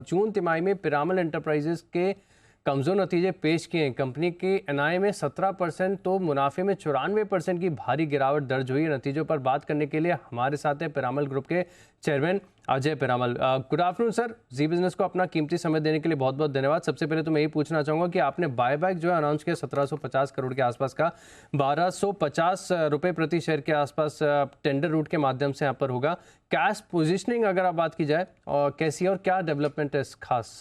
जून तिमाही में पिरामल एंटरप्राइजेज के कमजोर नतीजे पेश किए हैं। कंपनी के एनआई में 17% तो मुनाफे में 94% की भारी गिरावट दर्ज हुई है। नतीजों पर बात करने के लिए हमारे साथ है पिरामल ग्रुप के chairman Ajay Piramal. Good afternoon sir. Zee business को अपना कीमती समय देने के लिए बहुत बहुत धन्यवाद। सबसे पहले तो मैं यही पूछना चाहूँगा कि आपने बायबैक जो है अनाउंस किया 1750 करोड़ के आसपास का, 1250 रुपये प्रति शेयर के आसपास टेंडर रूट के माध्यम से यहाँ पर होगा। कैश पोजिशनिंग अगर आप बात की जाए और कैसी और क्या डेवलपमेंट है खास?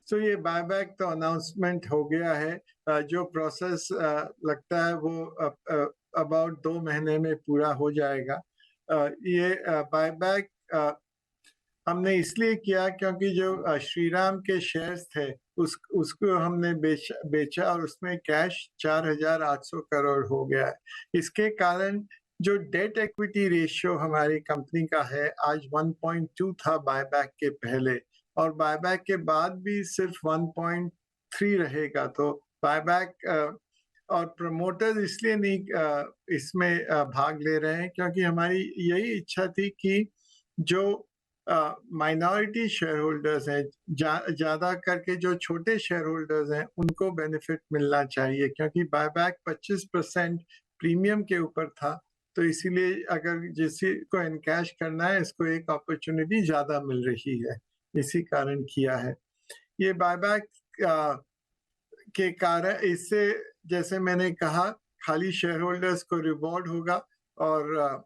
तो ये बायबैक तो अनाउंसमेंट हो गया है। जो प्रोसेस लगता है वो अबाउट 2 महीने में पूरा हो जाएगा। ये बायबैक हमने इसलिए किया क्योंकि जो श्रीराम के शेयर्स थे उसको हमने बेचा और उसमें कैश 4,800 करोड़ हो गया है। इसके कारण जो डेट इक्विटी रेशियो हमारी कंपनी का है आज 1.2 था बायबैक के पहले, और बायबैक के बाद भी सिर्फ 1.3 रहेगा। तो बायबैक और प्रमोटर्स इसलिए नहीं इसमें भाग ले रहे हैं क्योंकि हमारी यही इच्छा थी कि जो माइनॉरिटी शेयर होल्डर्स हैं, ज्यादा करके जो छोटे शेयर होल्डर्स हैं, उनको बेनिफिट मिलना चाहिए क्योंकि बायबैक 25% प्रीमियम के ऊपर था। तो इसीलिए अगर किसी को इनकैश करना है, इसको एक अपॉर्चुनिटी ज्यादा मिल रही है, इसी कारण किया है ये बायबैक के कारण। इससे जैसे मैंने कहा, खाली शेयर होल्डर्स को रिवॉर्ड होगा और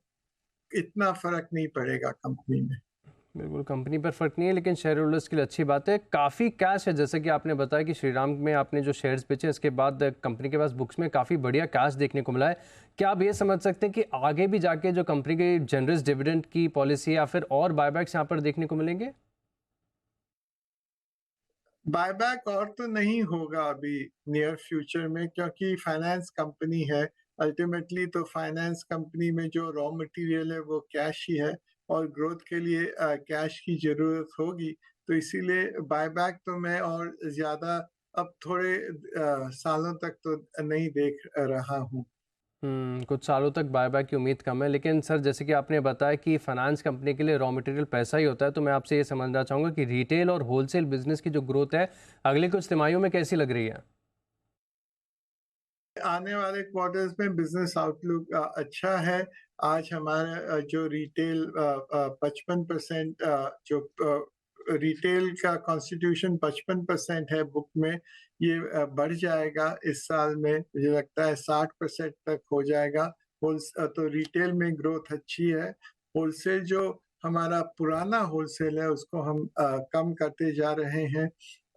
इतना फर्क नहीं पड़ेगा कंपनी में। बिल्कुल, कंपनी पर फर्क नहीं है लेकिन शेयर होल्डर्स के लिए अच्छी बात है। काफ़ी कैश है, जैसे कि आपने बताया कि श्रीराम में आपने जो शेयर्स बेचे इसके बाद कंपनी के पास बुक्स में काफ़ी बढ़िया कैश देखने को मिला है। क्या आप ये समझ सकते हैं कि आगे भी जाके जो कंपनी की जनरस डिविडेंड की पॉलिसी या फिर और बायबैक्स यहाँ पर देखने को मिलेंगे? बायबैक और तो नहीं होगा अभी नियर फ्यूचर में, क्योंकि फाइनेंस कंपनी है। अल्टीमेटली तो फाइनेंस कंपनी में जो रॉ मटेरियल है वो कैश ही है और ग्रोथ के लिए कैश की जरूरत होगी। तो इसीलिए बायबैक तो मैं और ज्यादा अब थोड़े सालों तक तो नहीं देख रहा हूँ। कुछ सालों तक बायबैक की उम्मीद कम है, लेकिन सर जैसे कि आपने बताया कि फाइनेंस कंपनी के लिए रॉ मटेरियल पैसा ही होता है, तो मैं आपसे ये समझना चाहूँगा कि रिटेल और होलसेल बिजनेस की जो ग्रोथ है अगले कुछ तिमाहियों में कैसी लग रही है? आने वाले क्वार्टर्स में बिजनेस आउटलुक अच्छा है। आज हमारा जो रिटेल 55% जो रिटेल का कॉन्स्टिट्यूशन 55% है बुक में, ये बढ़ जाएगा इस साल में। मुझे लगता है 60% तक हो जाएगा। तो रिटेल में ग्रोथ अच्छी है। होलसेल जो हमारा पुराना होलसेल है उसको हम कम करते जा रहे हैं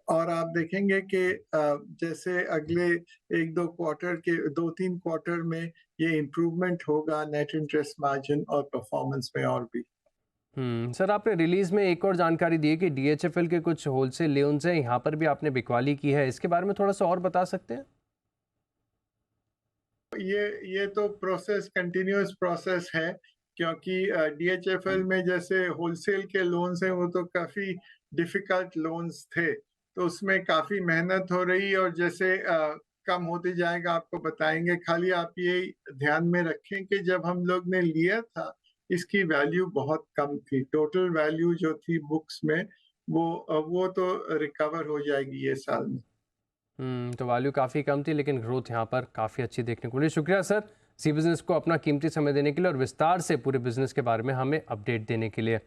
और आप देखेंगे कि जैसे अगले 1-2 क्वार्टर के 2-3 क्वार्टर में ये इम्प्रूवमेंट होगा नेट इंटरेस्ट मार्जिन और परफॉर्मेंस में और भी। सर आपने रिलीज में एक और जानकारी दी है कि डीएचएफएल के कुछ होलसेल लोन्स हैं, यहाँ पर भी आपने बिकवाली की है, इसके बारे में थोड़ा सा और बता सकते हैं? ये तो प्रोसेस कंटिन्यूअस प्रोसेस है, क्योंकि डीएचएफएल में जैसे होलसेल के लोन्स हैं वो तो काफी डिफिकल्ट लोन्स थे, तो उसमें काफी मेहनत हो रही और जैसे कम होते जाएगा आपको बताएंगे। खाली आप ये ध्यान में रखें कि जब हम लोग ने लिया था इसकी वैल्यू बहुत कम थी। टोटल वैल्यू जो थी बुक्स में वो तो रिकवर हो जाएगी ये साल में। तो वैल्यू काफ़ी कम थी लेकिन ग्रोथ यहाँ पर काफ़ी अच्छी देखने को मिली। शुक्रिया सर सी बिज़नेस को अपना कीमती समय देने के लिए और विस्तार से पूरे बिजनेस के बारे में हमें अपडेट देने के लिए।